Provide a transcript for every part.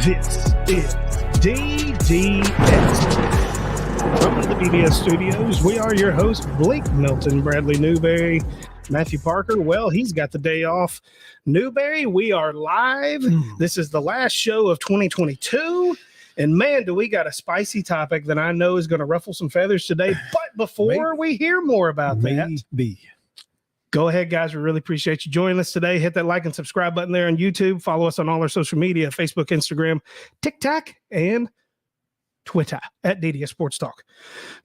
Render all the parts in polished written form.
This is DDS. From the DDS studios, we are your hosts, Blake Milton, Bradley Newberry, Matthew Parker. Well, he's got the day off. Newberry, we are live. This is the last show of 2022. And man, do we got a spicy topic that I know is going to ruffle some feathers today. But before we hear more about that, go ahead, guys. We really appreciate you joining us today. Hit that like and subscribe button there on YouTube. Follow us on all our social media, Facebook, Instagram, TikTok, and Twitter at DDS Sports Talk.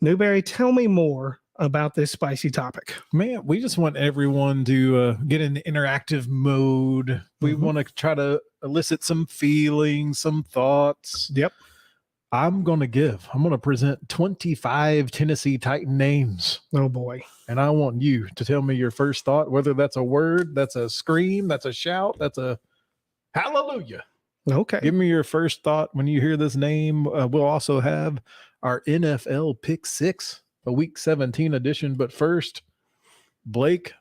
Newberry, tell me more about this spicy topic. Man, we just want everyone to get in the interactive mode. We want to try to elicit some feelings, some thoughts. Yep. I'm going to present 25 Tennessee Titan names. Oh, boy. And I want you to tell me your first thought, whether that's a word, that's a scream, that's a shout, that's a hallelujah. Okay. Give me your first thought when you hear this name. We'll also have our NFL Pick-6, a Week 17 edition. But first, Blake,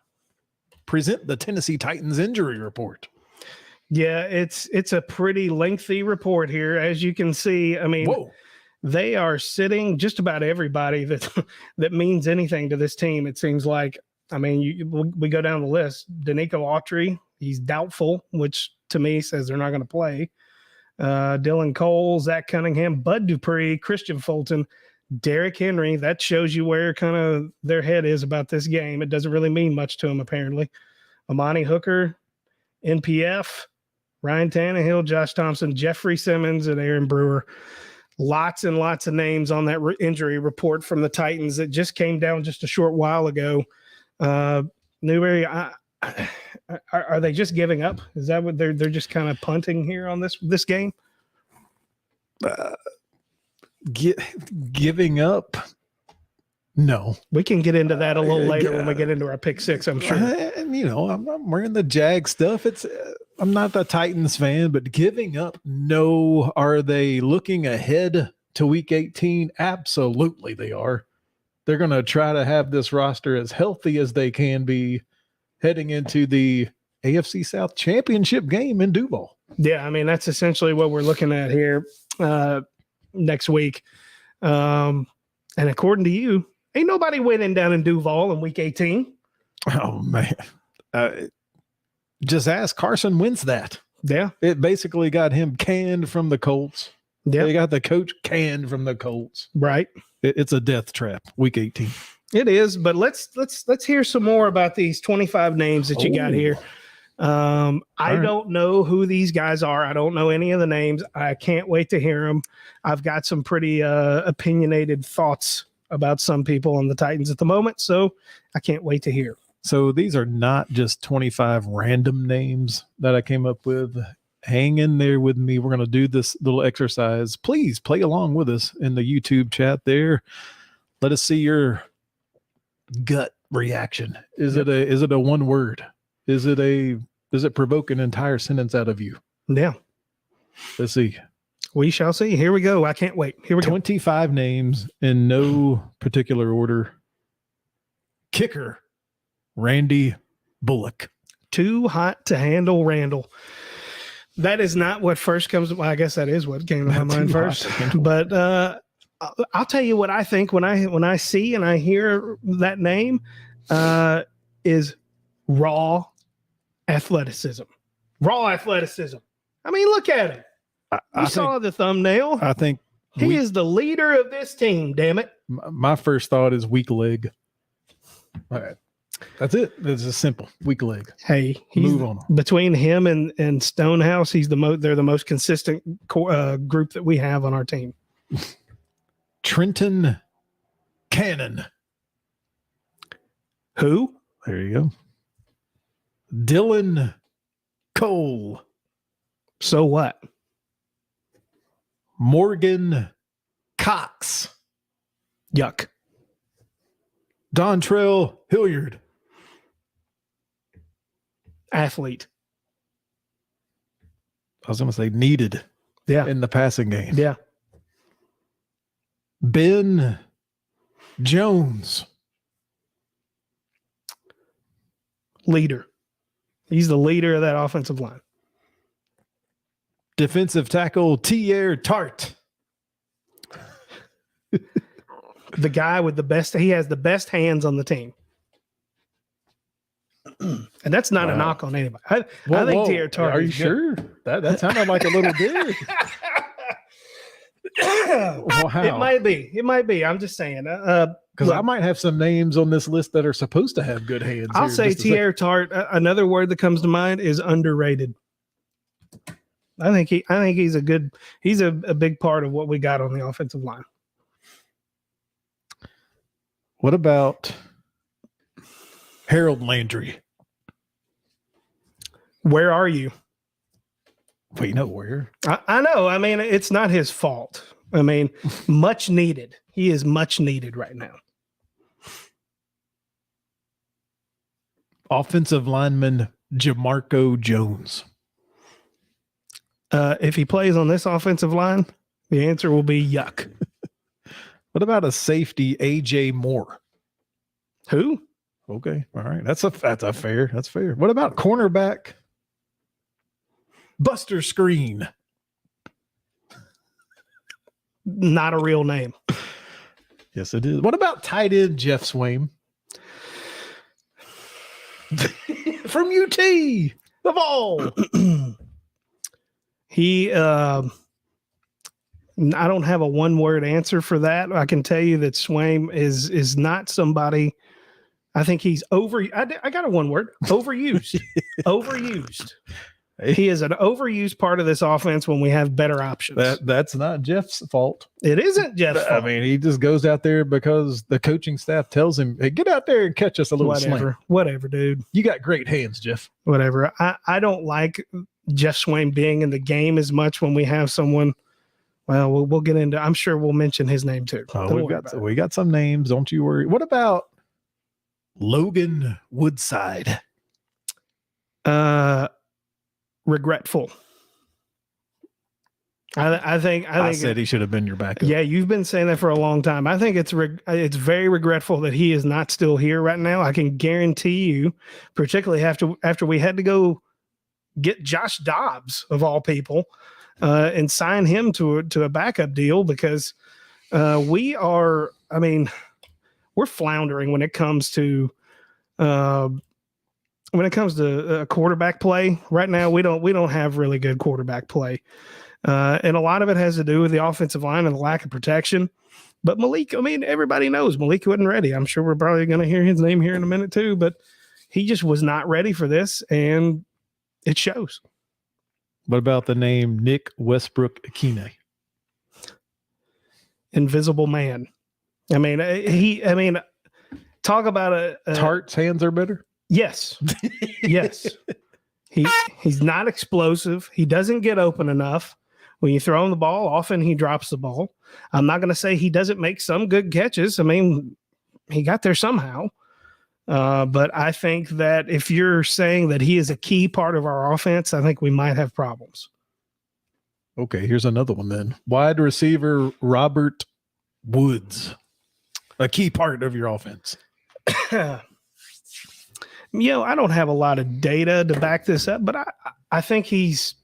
present the Tennessee Titans injury report. Yeah, it's a pretty lengthy report here. As you can see, I mean, they are sitting just about everybody that means anything to this team. It seems like, I mean, we go down the list. Danico Autry, he's doubtful, which to me says they're not going to play. Dylan Cole, Zach Cunningham, Bud Dupree, Christian Fulton, Derrick Henry. That shows you where kind of their head is about this game. It doesn't really mean much to them, apparently. Amani Hooker, NPF, Ryan Tannehill, Josh Thompson, Jeffrey Simmons, and Aaron Brewer. Lots and lots of names on that injury report from the Titans that just came down just a short while ago. Newberry, are they just giving up? Is that what they're just kind of punting here on this game? Giving up? No. We can get into that a little later when we get into our Pick-6, I'm sure. I'm wearing the Jag stuff. I'm not the Titans fan, but giving up, no. Are they looking ahead to Week 18? Absolutely they are. They're going to try to have this roster as healthy as they can be heading into the AFC South Championship game in Duval. Yeah, I mean, that's essentially what we're looking at here next week. And according to you, ain't nobody winning down in Duval in Week 18. Oh, man. Just ask Carson Wentz that. Yeah. It basically got him canned from the Colts. Yeah. They got the coach canned from the Colts. Right. It's a death trap, Week 18. It is, but let's hear some more about these 25 names that you got here. I don't know who these guys are. I don't know any of the names. I can't wait to hear them. I've got some pretty opinionated thoughts about some people on the Titans at the moment, so I can't wait to hear. So these are not just 25 random names that I came up with. Hang in there with me. We're going to do this little exercise. Please play along with us in the YouTube chat there. Let us see your gut reaction. Is it a one word? Does it provoke an entire sentence out of you? Yeah. Let's see. We shall see. Here we go. I can't wait. Here we go. 25 names in no particular order. Kicker, Randy Bullock. Too hot to handle Randall. That is not what first comes. Well, I guess that is what came to my mind first. But I'll tell you what I think when I see and I hear that name is raw athleticism. Raw athleticism. I mean, look at him. I saw the thumbnail. I think he is the leader of this team. Damn it! My first thought is weak leg. All right. That's it. It's just simple. Weak leg. Hey, move on. Between him and Stonehouse, they're the most consistent group that we have on our team. Trenton Cannon. Who? There you go. Dylan Cole. So what? Morgan Cox. Yuck. Dontrell Hilliard. Athlete. I was going to say needed. Yeah. In the passing game. Yeah. Ben Jones. Leader. He's the leader of that offensive line. Defensive tackle Tier Tart. The guy with the best, he has the best hands on the team. And that's not a knock on anybody. I think Tier Tart. Are you sure? That sounded like a little dig. Wow. It might be. It might be. I'm just saying. Because I might have some names on this list that are supposed to have good hands. I'll say Tier Tart. Another word that comes to mind is underrated. I think he's a good. He's a big part of what we got on the offensive line. What about Harold Landry? Where are you? Wait, no, where? I know. I mean, it's not his fault. I mean, much needed. He is much needed right now. Offensive lineman Jamarco Jones. If he plays on this offensive line, the answer will be yuck. What about a safety, AJ Moore? Who? Okay, all right. That's fair. That's fair. What about cornerback Buster Screen? Not a real name. Yes, it is. What about tight end Jeff Swaim? From UT, the ball. He, I don't have a one-word answer for that. I can tell you that Swaim is not somebody. I think he's I got a one word: overused. Overused. He is an overused part of this offense when we have better options. That's not Jeff's fault. It isn't Jeff's fault. I mean, he just goes out there because the coaching staff tells him, "Hey, get out there and catch us a little slant." Whatever, dude. You got great hands, Jeff. Whatever. I don't like Jeff Swaim being in the game as much when we have someone. Well, we'll get into. I'm sure we'll mention his name too. We got some names. Don't you worry. What about Logan Woodside? Regretful. I think I said he should have been your backup. Yeah, you've been saying that for a long time. I think it's very regretful that he is not still here right now. I can guarantee you, particularly after we had to go get Josh Dobbs of all people and sign him to a backup deal because we're floundering when it comes to quarterback play. Right now, we don't have really good quarterback play. And a lot of it has to do with the offensive line and the lack of protection. But Malik, I mean, everybody knows Malik wasn't ready. I'm sure we're probably going to hear his name here in a minute too, but he just was not ready for this, and it shows. What about the name Nick Westbrook-Akine? Invisible man. I mean, talk about a Tart's hands are better? Yes. Yes. He's not explosive. He doesn't get open enough. When you throw him the ball, often he drops the ball. I'm not going to say he doesn't make some good catches. I mean, he got there somehow. But I think that if you're saying that he is a key part of our offense, I think we might have problems. Okay, here's another one then. Wide receiver Robert Woods, a key part of your offense. I don't have a lot of data to back this up, but I think he's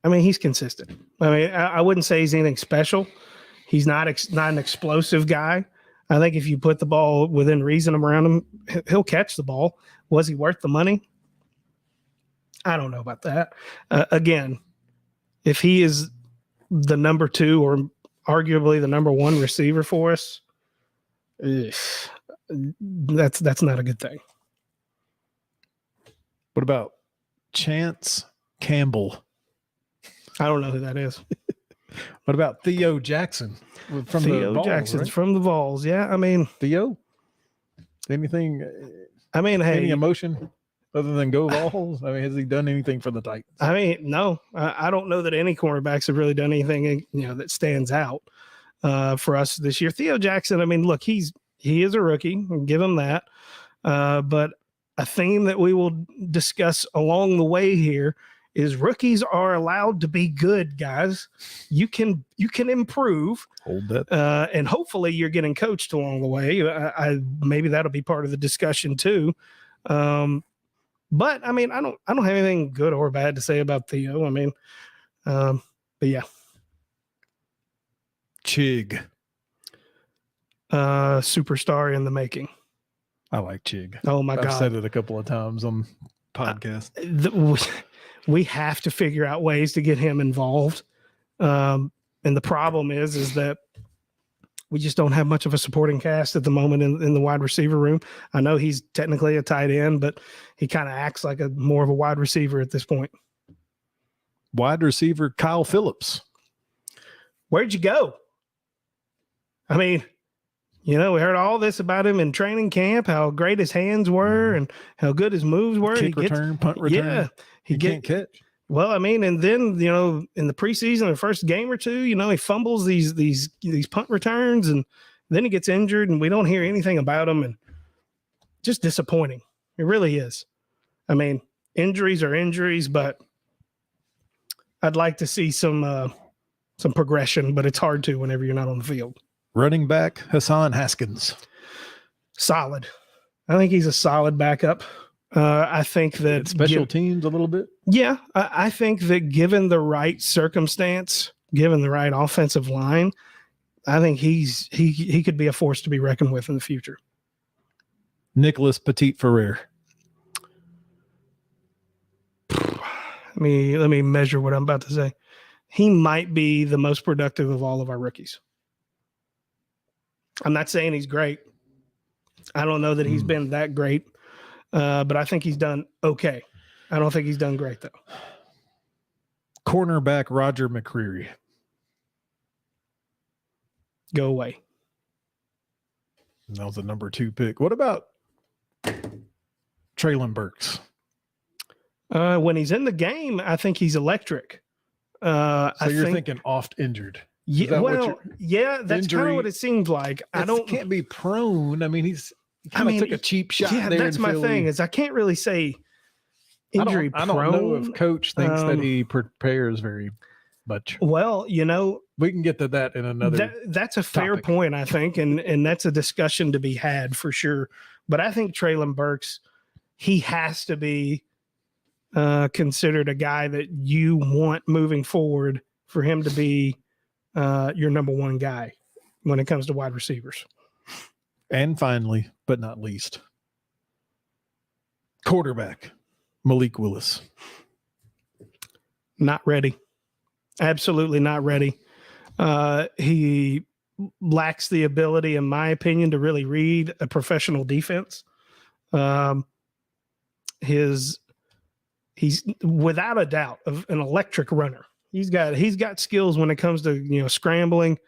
consistent. I mean, I wouldn't say he's anything special. He's not an explosive guy. I think if you put the ball within reason around him, he'll catch the ball. Was he worth the money? I don't know about that. Again, if he is the number 2 or arguably the number 1 receiver for us, that's not a good thing. What about Chance Campbell? I don't know who that is. What about Theo Jackson? From the Vols, Jackson's right? From the Vols. Yeah, I mean, Theo. Anything? I mean, hey, any emotion other than go Vols? I mean, has he done anything for the Titans? I mean, no. I don't know that any cornerbacks have really done anything that stands out for us this year. Theo Jackson. I mean, look, he is a rookie. I'll give him that. But a theme that we will discuss along the way here is rookies are allowed to be good, guys. You can improve. Hold that. And hopefully you're getting coached along the way. Maybe that'll be part of the discussion too. But But I mean, I don't have anything good or bad to say about Theo. I mean, but yeah. Chig. Superstar in the making. I like Chig. Oh my God. I've said it a couple of times on podcast. We have to figure out ways to get him involved. And the problem is that we just don't have much of a supporting cast at the moment in the wide receiver room. I know he's technically a tight end, but he kind of acts like more of a wide receiver at this point. Wide receiver Kyle Phillips. Where'd you go? I mean, we heard all this about him in training camp, how great his hands were and how good his moves were. Kick return, punt return. Yeah. He can't catch. Well, I mean, and then, in the preseason, the first game or two, he fumbles these punt returns, and then he gets injured, and we don't hear anything about him, and just disappointing. It really is. I mean, injuries are injuries, but I'd like to see some progression, but it's hard to whenever you're not on the field. Running back Hassan Haskins. Solid. I think he's a solid backup. I think that special teams a little bit. Yeah, I think that given the right circumstance, given the right offensive line, I think he could be a force to be reckoned with in the future. Nicholas Petit-Ferrer. Let me measure what I'm about to say. He might be the most productive of all of our rookies. I'm not saying he's great. I don't know that he's been that great. But I think he's done okay. I don't think he's done great, though. Cornerback Roger McCreary. Go away. That was the number 2 pick. What about Traylon Burks? When he's in the game, I think he's electric. So you're thinking oft injured. Yeah, that's kind of what it seems like. Can't be prone. I mean, he took a cheap shot. Yeah, there that's my thing. Is I can't really say injury prone. I don't know if Coach thinks that he prepares very much. Well, we can get to that in another. That's a fair point, I think, and that's a discussion to be had for sure. But I think Traylon Burks, he has to be considered a guy that you want moving forward for him to be your number 1 guy when it comes to wide receivers. And finally, but not least, quarterback Malik Willis. Not ready. Absolutely not ready. He lacks the ability, in my opinion, to really read a professional defense. He's without a doubt an electric runner. He's got skills when it comes to scrambling,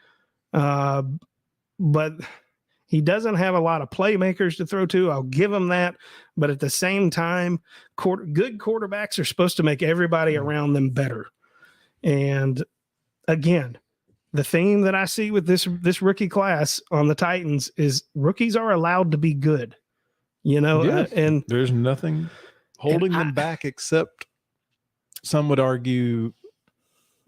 but he doesn't have a lot of playmakers to throw to. I'll give him that. But at the same time, good quarterbacks are supposed to make everybody around them better. And again, the theme that I see with this rookie class on the Titans is rookies are allowed to be good. And there's nothing holding them back except, some would argue,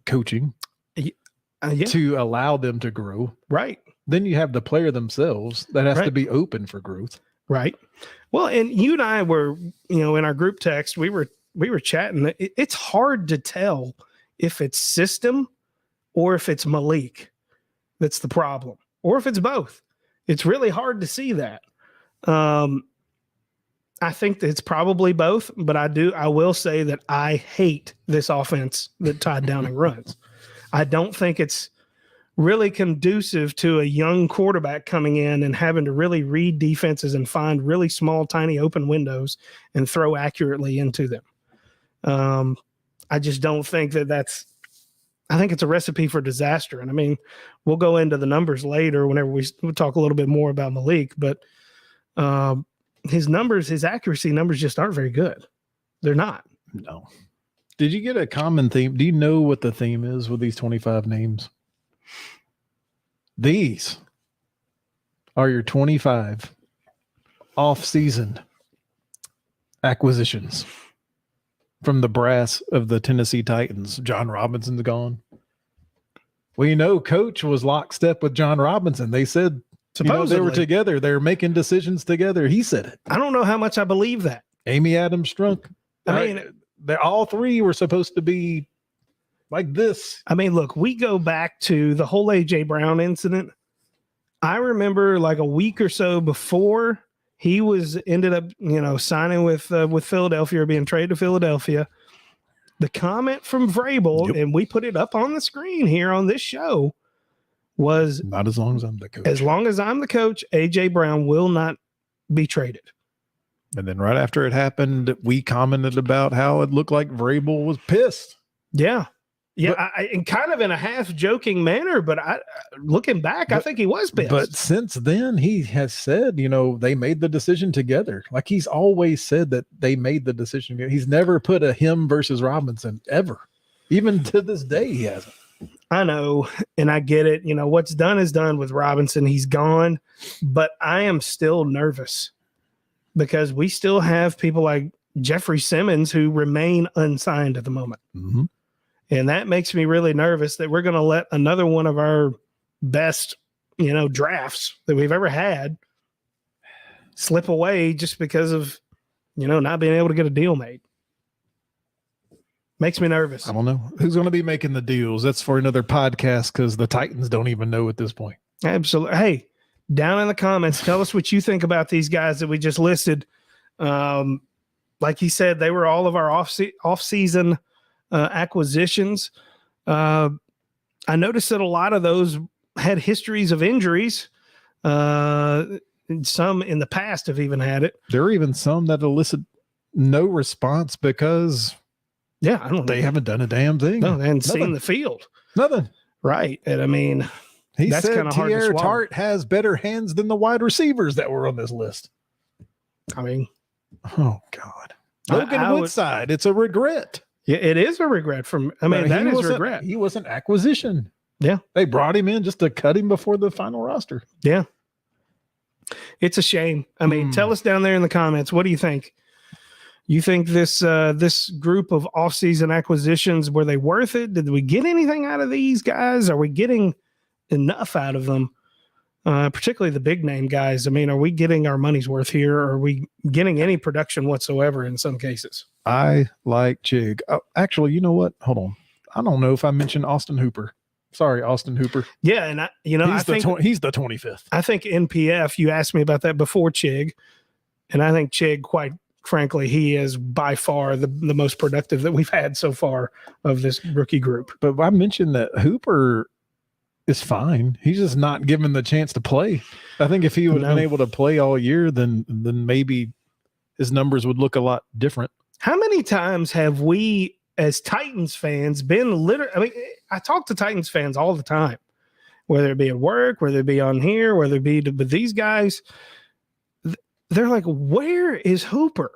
coaching to allow them to grow. Right. Then you have the player themselves that has to be open for growth. Right. Well, and you and I were, in our group text, we were chatting. It's hard to tell if it's system or if it's Malik that's the problem, or if it's both. It's really hard to see that. I think that it's probably both, but I will say that I hate this offense that Todd Downing runs. I don't think it's really conducive to a young quarterback coming in and having to really read defenses and find really small, tiny open windows and throw accurately into them. I just don't think I think it's a recipe for disaster. And I mean, we'll go into the numbers later whenever we talk a little bit more about Malik, but his accuracy numbers just aren't very good. They're not. No. Did you get a common theme? Do you know what the theme is with these 25 names? These are your 25 off-season acquisitions from the brass of the Tennessee Titans. John Robinson's gone. Well, Coach was lockstep with John Robinson. They said they were together. They were making decisions together. He said it. I don't know how much I believe that. Amy Adams Strunk. I mean, they all three were supposed to be like this. I mean, look, we go back to the whole AJ Brown incident. I remember like a week or so before he ended up, signing with Philadelphia or being traded to Philadelphia. The comment from Vrabel, and we put it up on the screen here on this show, was not as long as I'm the coach. As long as I'm the coach, AJ Brown will not be traded. And then right after it happened, we commented about how it looked like Vrabel was pissed. Yeah. Yeah, in kind of in a half joking manner, but looking back, I think he was pissed. But since then, he has said, they made the decision together. Like he's always said that they made the decision. He's never put a him versus Robinson ever. Even to this day, he hasn't. I know, and I get it. What's done is done with Robinson. He's gone, but I am still nervous because we still have people like Jeffrey Simmons who remain unsigned at the moment. Mm-hmm. And that makes me really nervous that we're going to let another one of our best, drafts that we've ever had slip away just because of, not being able to get a deal made. Makes me nervous. I don't know. Who's going to be making the deals? That's for another podcast because the Titans don't even know at this point. Absolutely. Hey, down in the comments, tell us what you think about these guys that we just listed. Like he said, they were all of our off-season acquisitions. I noticed that a lot of those had histories of injuries. Some in the past have even had it. There are even some that elicit no response because I don't know. They haven't done a damn thing. No, they haven't seen the field. Nothing. Right. And I mean, he that's said kind of hard to swallow. Tart has better hands than the wide receivers that were on this list. I mean, oh God. Logan Woodside, it's a regret. Yeah, it is a regret that is a regret. He was an acquisition. Yeah. They brought him in just to cut him before the final roster. Yeah. It's a shame. I mean, tell us down there in the comments, what do you think? You think this group of off-season acquisitions, were they worth it? Did we get anything out of these guys? Are we getting enough out of them? Particularly the big name guys. I mean, are we getting our money's worth here? Or are we getting any production whatsoever in some cases? I like Chig. Oh, actually, you know what? Hold on. I don't know if I mentioned Austin Hooper. Sorry, Austin Hooper. Yeah, and I think he's the 25th. I think NPF, you asked me about that before Chig, and I think Chig, quite frankly, he is by far the most productive that we've had so far of this rookie group. But I mentioned that Hooper is fine. He's just not given the chance to play. I think if he would have been able to play all year, then maybe his numbers would look a lot different. How many times have we, as Titans fans, I talk to Titans fans all the time, whether it be at work, whether it be on here, whether it be with these guys. They're like, where is Hooper?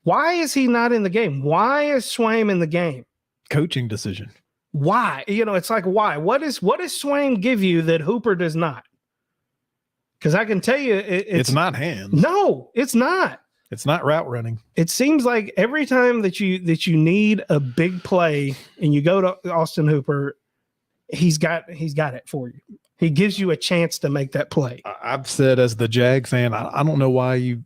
Why is he not in the game? Why is Swaim in the game? Coaching decision. Why? It's like, why? What does Swaim give you that Hooper does not? Because I can tell you, it's not hands. No, it's not. It's not route running. It seems like every time that you need a big play and you go to Austin Hooper, he's got it for you. He gives you a chance to make that play. I've said as the Jag fan, I don't know why you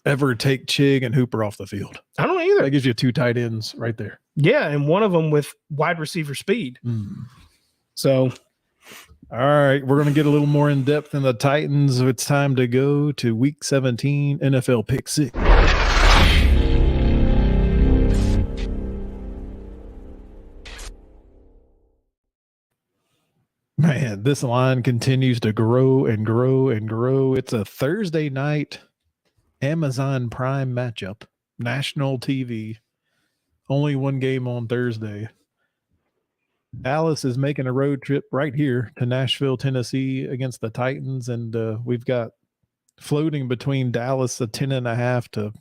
ever take Chig and Hooper off the field. I don't either. That gives you two tight ends right there. Yeah, and one of them with wide receiver speed. So, all right, we're going to get a little more in depth in the Titans. It's time to go to Week 17 NFL Pick-6. Man, this line continues to grow and grow and grow. It's a Thursday night Amazon Prime matchup, national TV. Only one game on Thursday. Dallas is making a road trip right here to Nashville, Tennessee against the Titans. And we've got floating between Dallas a 10.5 to,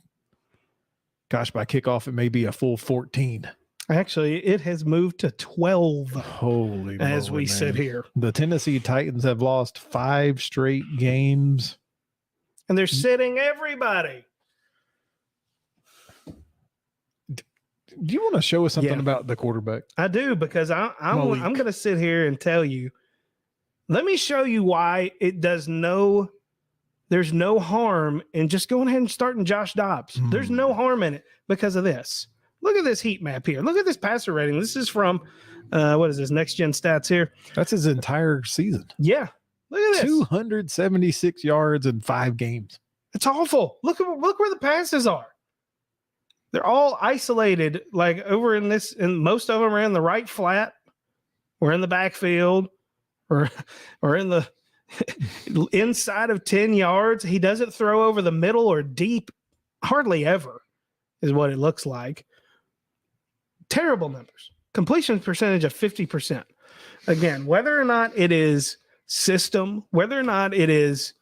by kickoff, it may be a full 14. Actually, it has moved to 12. Holy as moly, we sit here. The Tennessee Titans have lost 5 straight games. And they're sitting everybody. Do you want to show us something about the quarterback? I do, because I'm going to sit here and tell you. Let me show you why it does no there's no harm in just going ahead and starting Josh Dobbs. There's no harm in it because of this. Look at this heat map here. Look at this passer rating. This is from, what is this, Next Gen Stats here? That's his entire season. Yeah. Look at this. 276 yards in 5 games. It's awful. Look where the passes are. They're all isolated, like over in this, and most of them are in the right flat, or in the backfield, or in the inside of 10 yards. He doesn't throw over the middle or deep, hardly ever, is what it looks like. Terrible numbers. Completion percentage of 50%. Again, whether or not it is system, whether or not it is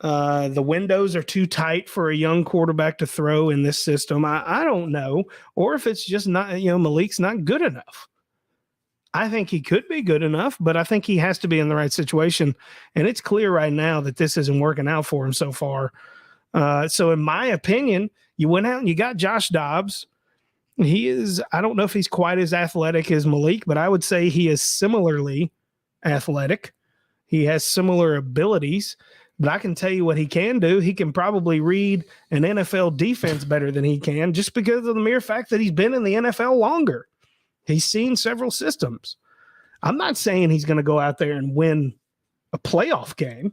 the windows are too tight for a young quarterback to throw in this system, I don't know. Or if it's just not, Malik's not good enough. I think he could be good enough, but I think he has to be in the right situation. And it's clear right now that this isn't working out for him so far. So in my opinion, you went out and you got Josh Dobbs. He is, I don't know if he's quite as athletic as Malik, but I would say he is similarly athletic. He has similar abilities, but I can tell you what he can do. He can probably read an NFL defense better than he can, just because of the mere fact that he's been in the NFL longer. He's seen several systems. I'm not saying he's going to go out there and win a playoff game,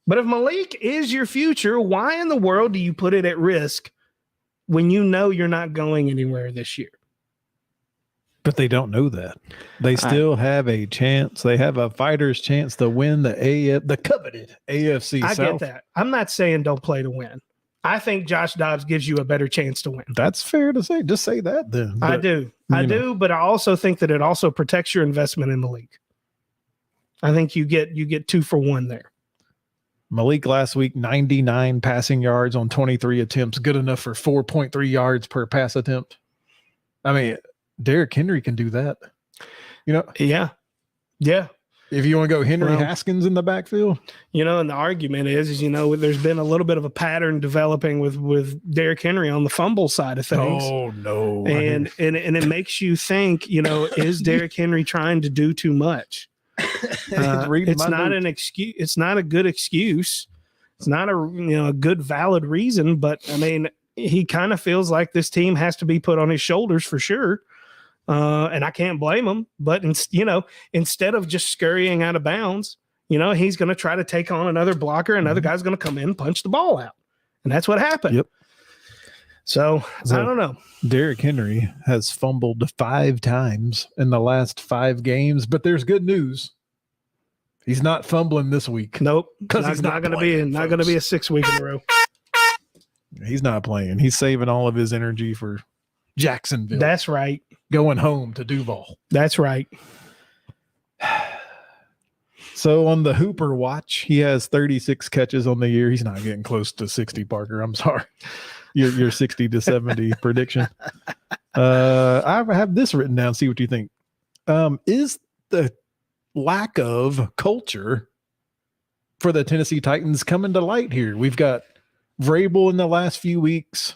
but if Malik is your future, why in the world do you put it at risk when you know you're not going anywhere this year? But they don't know that. They still have a chance. They have a fighter's chance to win the coveted AFC South. I get that. I'm not saying don't play to win. I think Josh Dobbs gives you a better chance to win. That's fair to say. Just say that then. But, I do, but I also think that it also protects your investment in the league. I think you get 2 for 1 there. Malik last week, 99 passing yards on 23 attempts, good enough for 4.3 yards per pass attempt. I mean, Derrick Henry can do that. Yeah. If you want to go Henry Haskins in the backfield. And the argument is there's been a little bit of a pattern developing with Derrick Henry on the fumble side of things. Oh, no. And it makes you think, is Derrick Henry trying to do too much? It's not an excuse. It's not a good excuse. It's not a good valid reason, but I mean, he kind of feels like this team has to be put on his shoulders for sure. And I can't blame him, but instead of just scurrying out of bounds, he's going to try to take on another blocker. Another guy's going to come in and punch the ball out. And that's what happened. Yep. So I don't know. Derrick Henry has fumbled 5 times in the last 5 games, but there's good news. He's not fumbling this week. Nope. Because he's not going to be a 6 week in a row. He's not playing. He's saving all of his energy for Jacksonville. That's right. Going home to Duval. That's right. So on the Hooper watch, he has 36 catches on the year. He's not getting close to 60, Parker. I'm sorry. Your 60 to 70 prediction. I have this written down. See what you think. Is the lack of culture for the Tennessee Titans coming to light here? We've got Vrabel in the last few weeks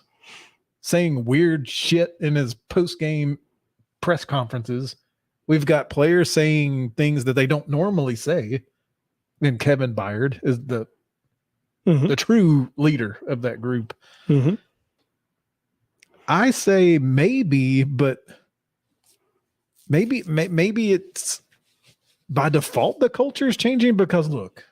saying weird shit in his post-game press conferences. We've got players saying things that they don't normally say. And Kevin Byard is the true leader of that group. Mm-hmm. I say maybe, but maybe it's by default the culture is changing because look,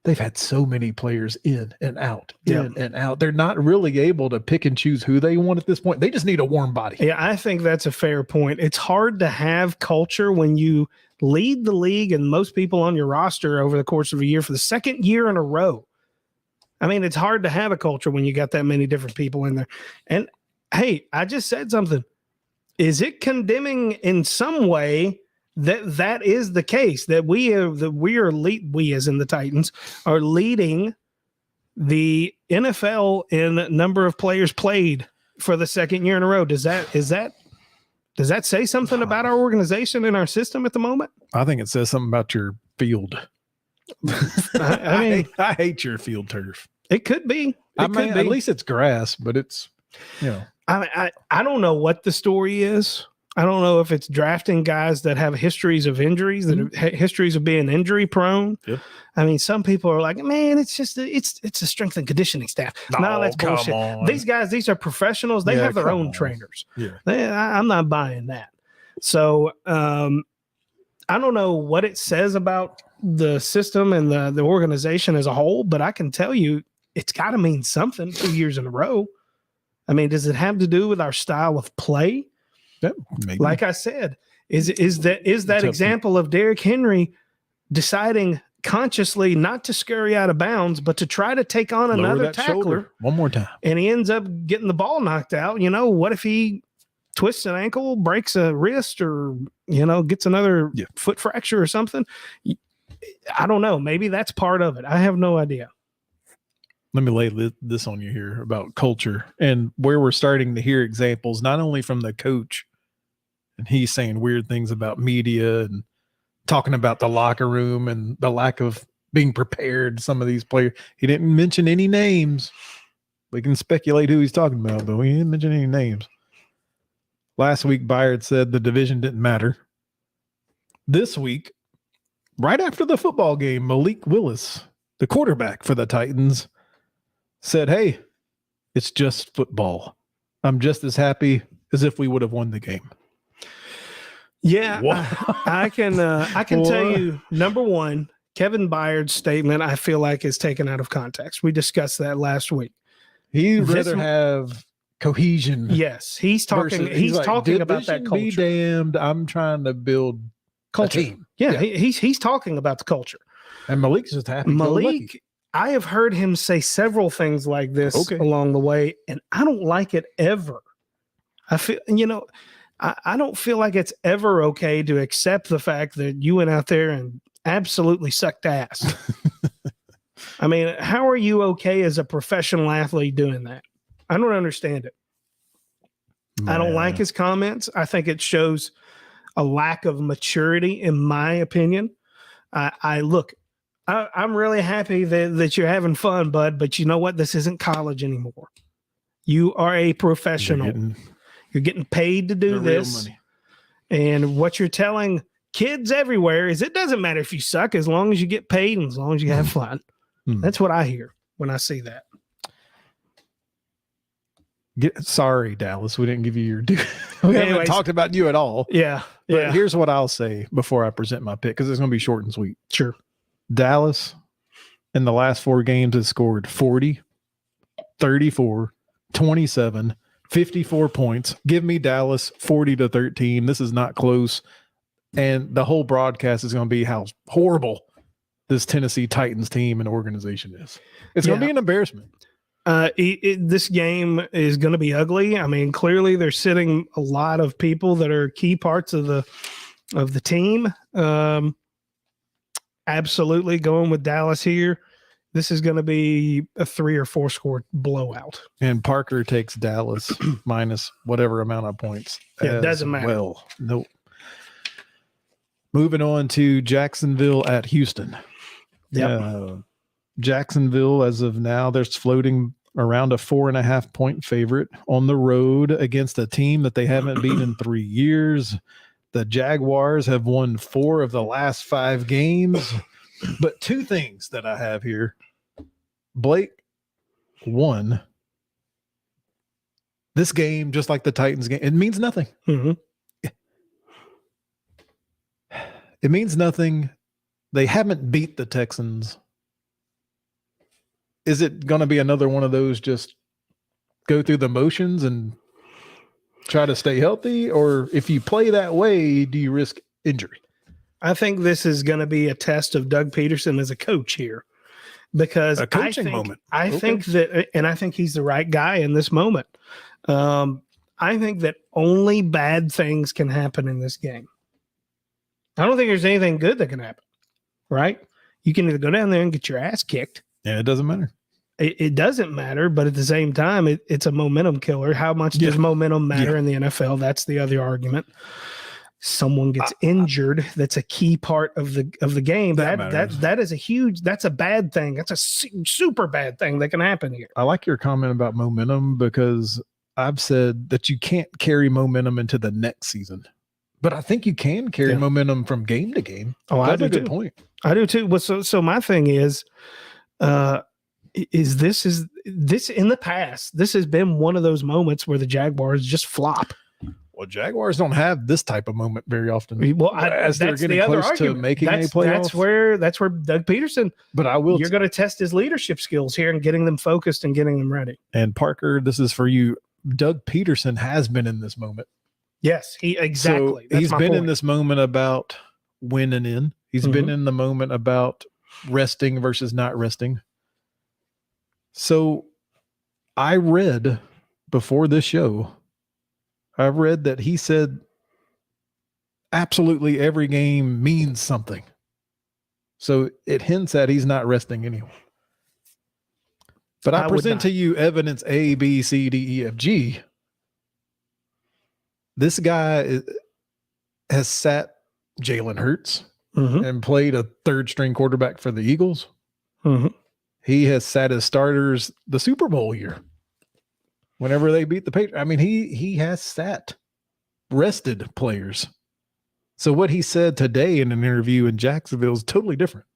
they've had so many players in and out. They're not really able to pick and choose who they want at this point. They just need a warm body. Yeah, I think that's a fair point. It's hard to have culture when you lead the league and most people on your roster over the course of a year for the second year in a row. I mean, it's hard to have a culture when you got that many different people in there. And hey, I just said something. Is it condemning in some way that is the case, that we as in the Titans are leading the NFL in number of players played for the second year in a row? Does that say something about our organization and our system at the moment? I think it says something about your field. I mean, I hate your field turf. It could be. At least it's grass, but it's, I don't know what the story is. I don't know if it's drafting guys that have histories of injuries, that have histories of being injury prone. Yeah. I mean, some people are like, man, it's just it's a strength and conditioning staff. No, that's bullshit. On. These guys, these are professionals. They have their own trainers. Yeah. I'm not buying that. So I don't know what it says about the system and the organization as a whole, but I can tell you it's got to mean something 2 years in a row. I mean, does it have to do with our style of play? Yeah, maybe. Like I said, is that example of Derrick Henry deciding consciously not to scurry out of bounds, but to try to take on another tackler shoulder one more time, and he ends up getting the ball knocked out? You know, what if he twists an ankle, breaks a wrist, or gets another foot fracture or something? I don't know. Maybe that's part of it. I have no idea. Let me lay this on you here about culture and where we're starting to hear examples, not only from the coach, and he's saying weird things about media and talking about the locker room and the lack of being prepared. Some of these players, he didn't mention any names. We can speculate who he's talking about, but we didn't mention any names. Last week, Byard said the division didn't matter. This week, right after the football game, Malik Willis, the quarterback for the Titans, said, hey, it's just football. I'm just as happy as if we would have won the game. Yeah, I can tell you, number one, Kevin Byard's statement, I feel like, is taken out of context. We discussed that last week. He'd rather have cohesion. Yes, he's talking. He's like, talking about that culture. Be damned! I'm trying to build culture. A team. Yeah, he's talking about the culture. And Malik's just happy. Malik, I have heard him say several things like this along the way, and I don't like it ever. I feel, I don't feel like it's ever okay to accept the fact that you went out there and absolutely sucked ass. I mean, how are you okay as a professional athlete doing that? I don't understand it. Man. I don't like his comments. I think it shows a lack of maturity, in my opinion. I'm really happy that you're having fun, bud, but you know what? This isn't college anymore. You are a professional. You're getting paid to do this. And what you're telling kids everywhere is it doesn't matter if you suck as long as you get paid and as long as you have fun. That's what I hear when I see that. Sorry, Dallas. We didn't give you your due. We haven't talked about you at all. Yeah. But here's what I'll say before I present my pick, because it's going to be short and sweet. Sure. Dallas in the last 4 games has scored 40, 34, 27, 54 points. Give me Dallas 40-13. This is not close. And the whole broadcast is going to be how horrible this Tennessee Titans team and organization is. It's going to be an embarrassment. This game is going to be ugly. I mean, clearly they're sitting a lot of people that are key parts of the team. Absolutely going with Dallas here. This is going to be a 3 or 4 score blowout. And Parker takes Dallas minus whatever amount of points. Yeah, it doesn't matter. Well, nope. Moving on to Jacksonville at Houston. Yep. Jacksonville, as of now, they're floating around a 4.5 point favorite on the road against a team that they haven't beaten in 3 years. The Jaguars have won 4 of the last 5 games. But 2 things that I have here. Blake, 1, this game, just like the Titans game, it means nothing. Mm-hmm. It means nothing. They haven't beat the Texans. Is it going to be another one of those just go through the motions and try to stay healthy? Or if you play that way, do you risk injury? I think this is going to be a test of Doug Peterson as a coach here, because a coaching moment. I think that, and I think he's the right guy in this moment. I think that only bad things can happen in this game. I don't think there's anything good that can happen, right? You can either go down there and get your ass kicked. Yeah, it doesn't matter. It doesn't matter, but at the same time, it's a momentum killer. How much does momentum matter in the NFL? That's the other argument. Someone gets injured. That's a key part of the game. That is a huge. That's a bad thing. That's a super bad thing that can happen here. I like your comment about momentum, because I've said that you can't carry momentum into the next season, but I think you can carry momentum from game to game. Oh, that's a good point. I do too. Well, so my thing is this in the past, this has been one of those moments where the Jaguars just flop. Well, Jaguars don't have this type of moment very often. Well, as they're getting close to making a playoff. That's where Doug Peterson. But you're going to test his leadership skills here and getting them focused and getting them ready. And Parker, this is for you. Doug Peterson has been in this moment. Yes, exactly. So he's been in this moment about winning in. He's been in the moment about resting versus not resting. So I read before this show, I read that he said absolutely every game means something. So it hints at he's not resting anyway. But I present to you evidence A, B, C, D, E, F, G. This guy has sat Jalen Hurts and played a third string quarterback for the Eagles. He has sat his starters the Super Bowl year. Whenever they beat the Patriots, I mean, he has rested players. So what he said today in an interview in Jacksonville is totally different.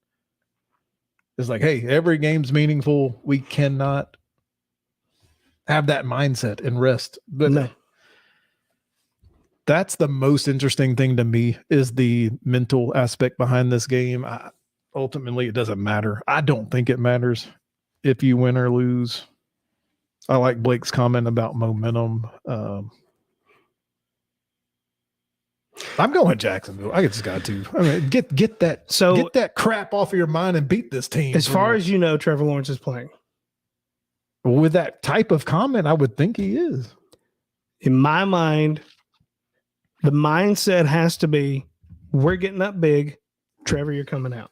It's like, hey, every game's meaningful. We cannot have that mindset and rest. But no. That's the most interesting thing to me is the mental aspect behind this game. Ultimately, it doesn't matter. I don't think it matters if you win or lose. I like Blake's comment about momentum. I'm going Jacksonville. I just got to. I mean, get that crap off of your mind and beat this team. As far as you know, Trevor Lawrence is playing. With that type of comment, I would think he is. In my mind, the mindset has to be, we're getting up big. Trevor, you're coming out.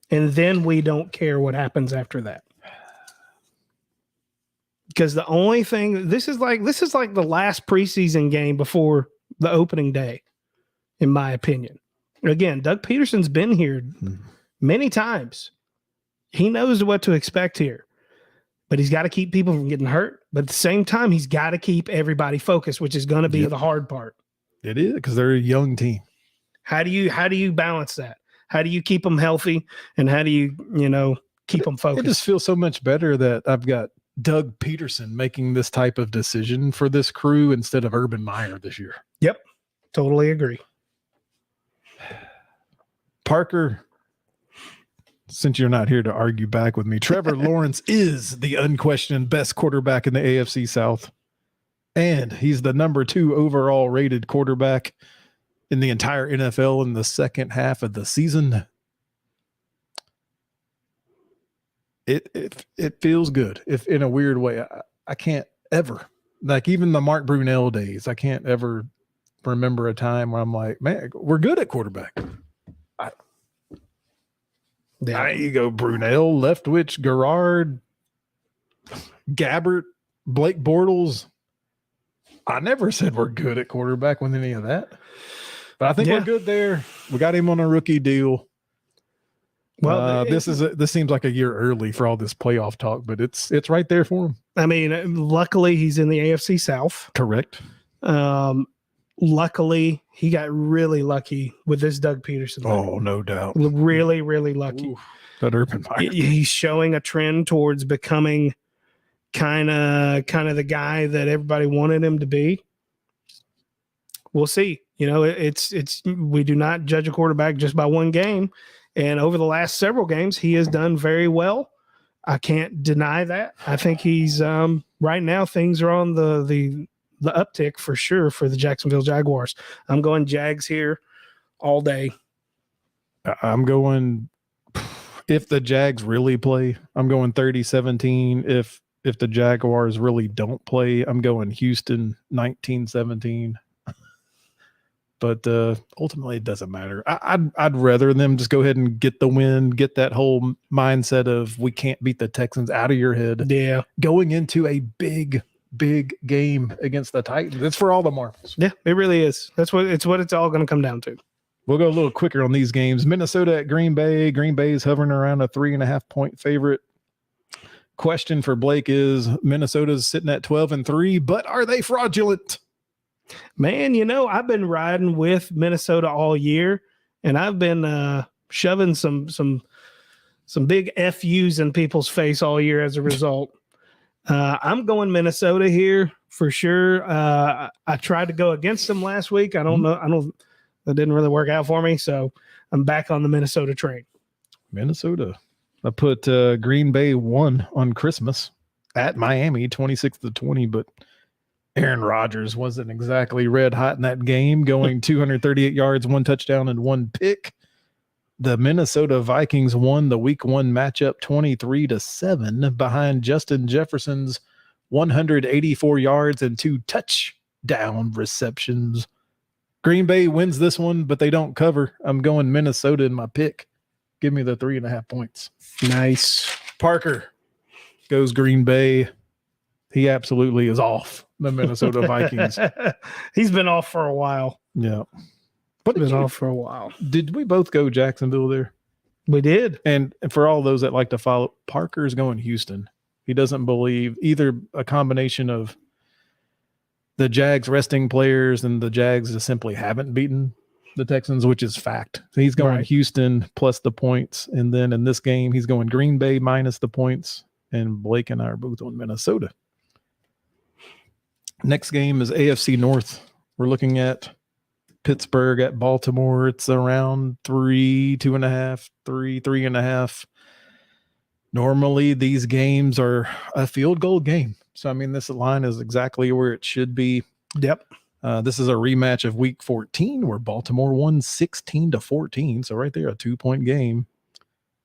And then we don't care what happens after that. Because the only thing, this is like the last preseason game before the opening day, in my opinion. Again, Doug Peterson's been here many times. He knows what to expect here. But he's got to keep people from getting hurt. But at the same time, he's got to keep everybody focused, which is going to be the hard part. It is, because they're a young team. How do you balance that? How do you keep them healthy? And how do you keep them focused? It just feels so much better that I've got Doug Peterson making this type of decision for this crew instead of Urban Meyer this year. Yep. Totally agree. Parker, since you're not here to argue back with me, Trevor Lawrence is the unquestioned best quarterback in the AFC South. And he's the number 2 overall rated quarterback in the entire NFL in the second half of the season. It feels good. If in a weird way, I can't ever, like even the Mark Brunell days, I can't ever remember a time where I'm like, man, we're good at quarterback. You go Brunell, Leftwich, Garrard, Gabbert, Blake Bortles. I never said we're good at quarterback with any of that. But I think we're good there. We got him on a rookie deal. Well, this seems like a year early for all this playoff talk, but it's right there for him. I mean, luckily he's in the AFC South. Correct. Luckily he got really lucky with this Doug Peterson thing. Oh, no doubt. Really, really lucky. Ooh, that Urban Meyer. He's showing a trend towards becoming kind of the guy that everybody wanted him to be. We'll see. It's we do not judge a quarterback just by one game. And over the last several games, he has done very well. I can't deny that. I think he's right now things are on the uptick for sure for the Jacksonville Jaguars. I'm going Jags here all day. I'm going, if the Jags really play, I'm going 30-17. If the Jaguars really don't play, I'm going Houston 19-17. But ultimately, it doesn't matter. I'd rather them just go ahead and get the win, get that whole mindset of we can't beat the Texans out of your head. Yeah. Going into a big game against the Titans. It's for all the marbles. Yeah, it really is. That's what it's all going to come down to. We'll go a little quicker on these games. Minnesota at Green Bay. Green Bay is hovering around a 3.5 point favorite. question for Blake is Minnesota's sitting at 12-3, but are they fraudulent? Man, I've been riding with Minnesota all year, and I've been shoving some big FUs in people's face all year as a result. I'm going Minnesota here for sure. I tried to go against them last week. That didn't really work out for me, so I'm back on the Minnesota train. Minnesota. I put Green Bay 1 on Christmas at Miami, 26-20, but Aaron Rodgers wasn't exactly red hot in that game, going 238 yards, 1 touchdown, and 1 pick. The Minnesota Vikings won the week 1 matchup 23-7 behind Justin Jefferson's 184 yards and 2 touchdown receptions. Green Bay wins this one, but they don't cover. I'm going Minnesota in my pick. Give me the 3.5 points. Nice. Parker goes Green Bay. He absolutely is off the Minnesota Vikings. He's been off for a while. Yeah. But he's been off for a while. Did we both go Jacksonville there? We did. And for all those that like to follow, Parker's going Houston. He doesn't believe either a combination of the Jags resting players and the Jags just simply haven't beaten the Texans, which is fact. So he's going Houston plus the points. And then in this game, he's going Green Bay minus the points. And Blake and I are both on Minnesota. Next game is AFC North. We're looking at Pittsburgh at Baltimore. It's around 3, 2.5, 3, 3.5. Normally, these games are a field goal game. So, I mean, this line is exactly where it should be. Yep. This is a rematch of Week 14 where Baltimore won 16-14. So, right there, a 2-point game.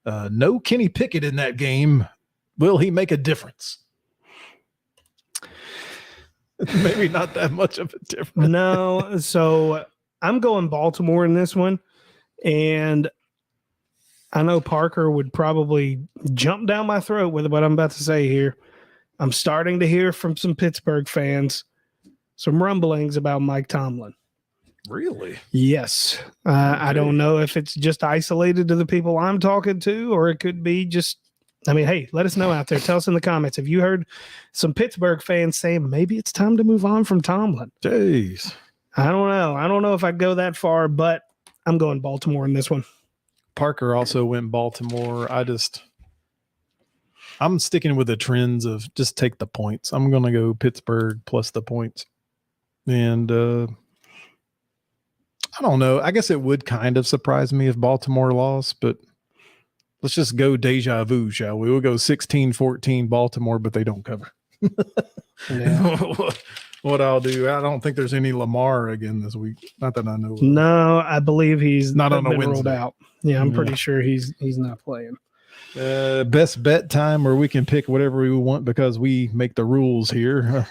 No Kenny Pickett in that game. Will he make a difference? Maybe not that much of a difference. No. So, I'm going Baltimore in this one. And I know Parker would probably jump down my throat with what I'm about to say here. I'm starting to hear from some Pittsburgh fans some rumblings about Mike Tomlin. Really? Yes. I don't know if it's just isolated to the people I'm talking to, or it could be just, hey, let us know out there. Tell us in the comments. Have you heard some Pittsburgh fans saying maybe it's time to move on from Tomlin? Jeez. I don't know. I don't know if I'd go that far, but I'm going Baltimore in this one. Parker also went Baltimore. I'm sticking with the trends of just take the points. I'm going to go Pittsburgh plus the points. And I don't know. I guess it would kind of surprise me if Baltimore lost, but let's just go deja vu, shall we? We'll go 16-14 Baltimore, but they don't cover. Yeah. What I'll do, I don't think there's any Lamar again this week. Not that I know of. No, I believe he's not on a Wednesday. Wednesday. Out. Yeah, I'm pretty sure he's not playing. Best bet time where we can pick whatever we want because we make the rules here.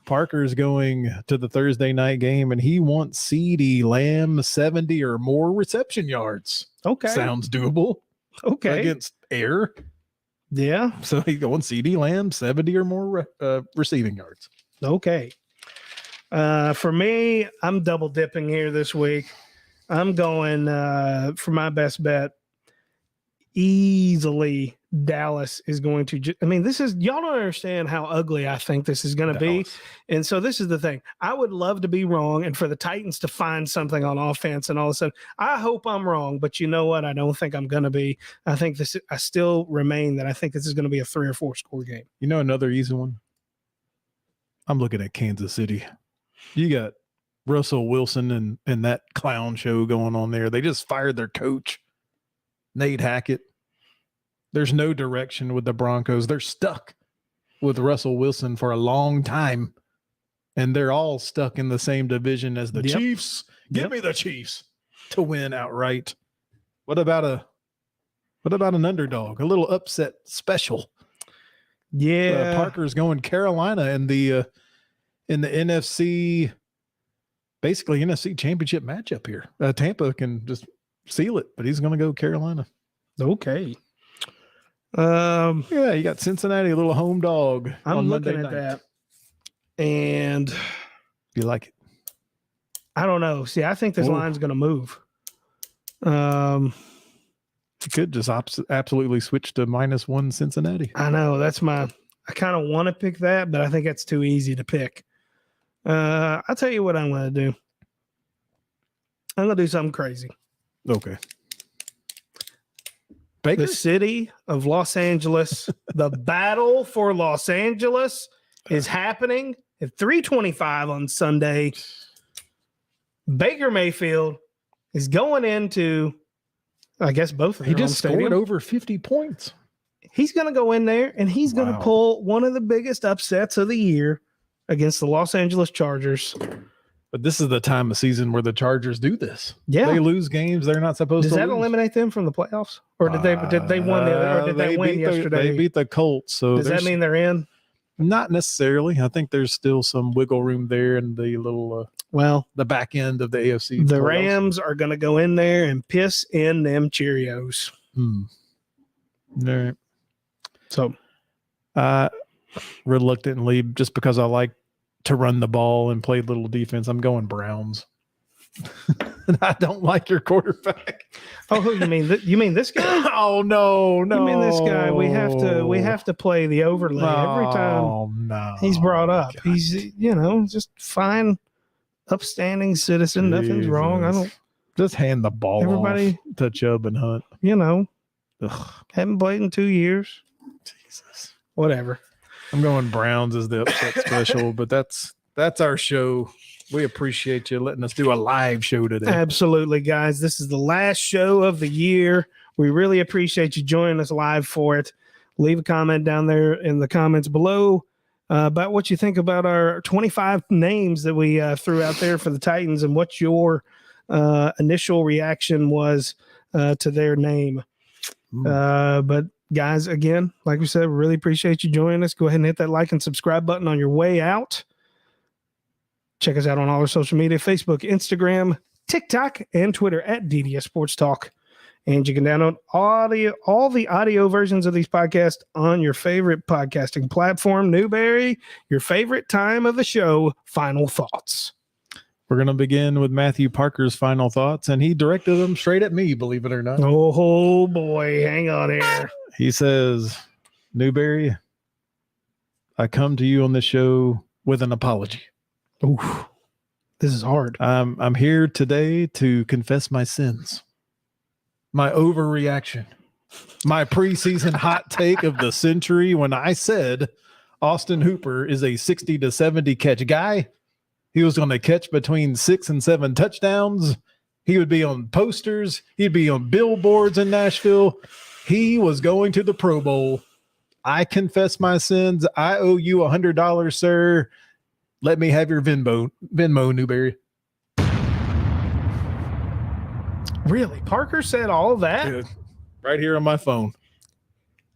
Parker's going to the Thursday night game and he wants CeeDee Lamb 70 or more reception yards. Okay. Sounds doable. Okay. Against air. Yeah. So he's going CeeDee Lamb 70 or more receiving yards. Okay. For me, I'm double dipping here this week. I'm going for my best bet. Easily, Dallas is going to. This is, y'all don't understand how ugly I think this is going to be. And so this is the thing. I would love to be wrong and for the Titans to find something on offense and all of a sudden, I hope I'm wrong, but you know what? I don't think I'm going to be. I still remain that I think this is going to be a 3 or 4 score game. You know, another easy one. I'm looking at Kansas City. You got Russell Wilson and that clown show going on there. They just fired their coach, Nate Hackett. There's no direction with the Broncos. They're stuck with Russell Wilson for a long time, and they're all stuck in the same division as the Chiefs. Give me the Chiefs to win outright. What about an underdog? A little upset special. Yeah, Parker's going Carolina in the NFC, basically NFC championship matchup here. Tampa can just seal it, but he's going to go Carolina. Okay. Yeah, you got Cincinnati, a little home dog. I'm looking at that, and you like it? I don't know. See, I think this line's going to move. You could just absolutely switch to -1 Cincinnati. I know I kind of want to pick that, but I think that's too easy to pick. I'll tell you what I'm going to do. I'm going to do something crazy. Okay. Baker? The city of Los Angeles, the battle for Los Angeles is happening at 3:25 on Sunday. Baker Mayfield is going into, I guess, both of them. He just scored over 50 points. He's going to go in there and he's going to pull one of the biggest upsets of the year against the Los Angeles Chargers. But this is the time of season where the Chargers do this. Yeah, they lose games they're not supposed to. Does that lose. eliminate them from the playoffs, or did they win? Or did they win yesterday? They beat the Colts. So does that mean they're in? Not necessarily. I think there's still some wiggle room there in the little the back end of the AFC. The playoffs. Rams are going to go in there and piss in them Cheerios. All right. So, reluctantly, just because I like to run the ball and play little defense, I'm going Browns. And I don't like your quarterback. Oh, who you mean? You mean this guy? Oh no! You mean this guy? We have to play the overlay every time he's brought up. God. He's just fine, upstanding citizen. Jesus. Nothing's wrong. I don't. Just hand the ball off to Chubb and Hunt. Haven't played in 2 years. Jesus. Whatever. I'm going Browns as the upset special, but that's our show. We appreciate you letting us do a live show today. Absolutely, guys. This is the last show of the year. We really appreciate you joining us live for it. Leave a comment down there in the comments below about what you think about our 25 names that we threw out there for the Titans and what your initial reaction was to their name. But guys, again, like we said, we really appreciate you joining us. Go ahead and hit that like and subscribe button on your way out. Check us out on all our social media, Facebook, Instagram, TikTok, and Twitter at DDS Sports Talk. And you can download all the audio versions of these podcasts on your favorite podcasting platform. Newberry, your favorite time of the show, final thoughts. We're going to begin with Matthew Parker's final thoughts, and he directed them straight at me, believe it or not. Oh, boy. Hang on here. He says, Newberry, I come to you on this show with an apology. Oof, this is hard. I'm here today to confess my sins, my overreaction, my preseason hot take of the century when I said Austin Hooper is a 60 to 70 catch guy. He was going to catch between 6 and 7 touchdowns. He would be on posters. He'd be on billboards in Nashville. He was going to the Pro Bowl. I confess my sins. I owe you $100, sir. Let me have your Venmo, Newberry. Really? Parker said all that? Dude, right here on my phone.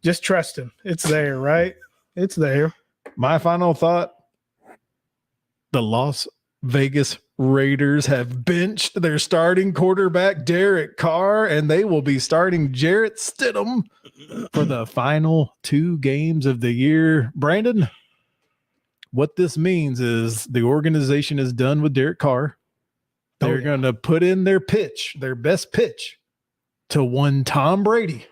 Just trust him. It's there, right? It's there. My final thought, the Las Vegas Raiders have benched their starting quarterback, Derek Carr, and they will be starting Jarrett Stidham for the final 2 games of the year. Brandon, what this means is the organization is done with Derek Carr. They're going to put in their pitch, their best pitch, to one Tom Brady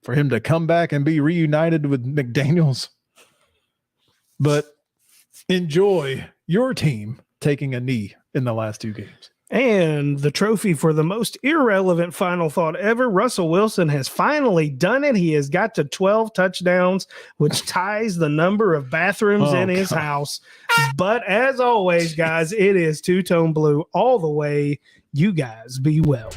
for him to come back and be reunited with McDaniels. But enjoy your team taking a knee in the last 2 games. And the trophy for the most irrelevant final thought ever, Russell Wilson has finally done it. He has got to 12 touchdowns, which ties the number of bathrooms in his house. But as always, guys, it is two-tone blue all the way. You guys be well.